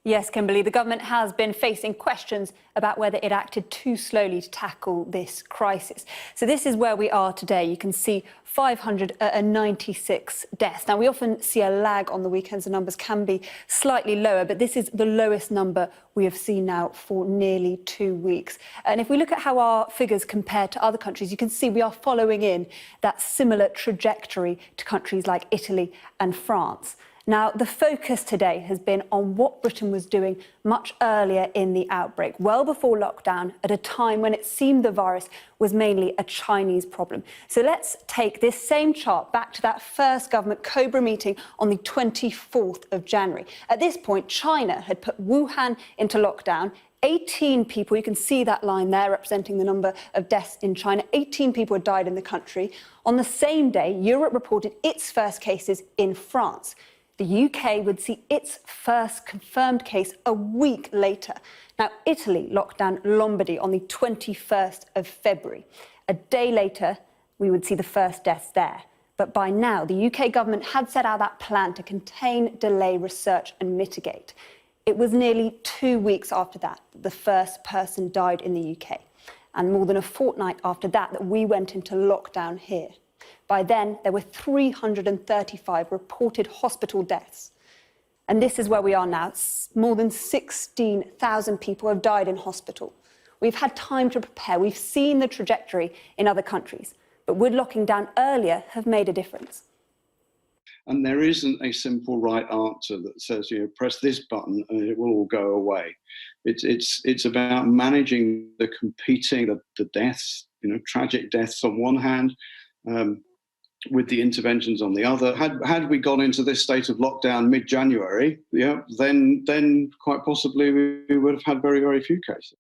Yes, Kimberly, the government has been facing questions about whether it acted too slowly to tackle this crisis. So this is where we are today. You can see 596 deaths. Now, we often see a lag on the weekends. The numbers can be slightly lower, but this is the lowest number we have seen now for nearly 2 weeks. And if we look at how our figures compare to other countries, you can see we are following in that similar trajectory to countries like Italy and France. Now, the focus today has been on what Britain was doing much earlier in the outbreak, well before lockdown, at a time when it seemed the virus was mainly a Chinese problem. So let's take this same chart back to that first government Cobra meeting on the 24th of January. At this point, China had put Wuhan into lockdown. 18 people, you can see that line there representing the number of deaths in China. 18 people had died in the country. On the same day, Europe reported its first cases in France. The UK would see its first confirmed case a week later. Now, Italy locked down Lombardy on the 21st of February. A day later, we would see the first deaths there. But by now, the UK government had set out that plan to contain, delay, research and mitigate. It was nearly 2 weeks after that the first person died in the UK. And more than a fortnight after that we went into lockdown here. By then, there were 335 reported hospital deaths. And this is where we are now. More than 16,000 people have died in hospital. We've had time to prepare. We've seen the trajectory in other countries. But would locking down earlier have made a difference? And there isn't a simple right answer that says, press this button and it will all go away. It's about managing the competing, the deaths, tragic deaths on one hand, with the interventions on the other. Had we gone into this state of lockdown mid-January, then quite possibly we would have had very, very few cases.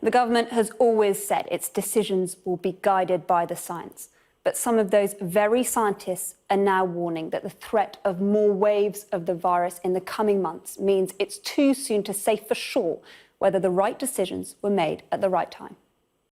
The government has always said its decisions will be guided by the science. But some of those very scientists are now warning that the threat of more waves of the virus in the coming months means it's too soon to say for sure whether the right decisions were made at the right time.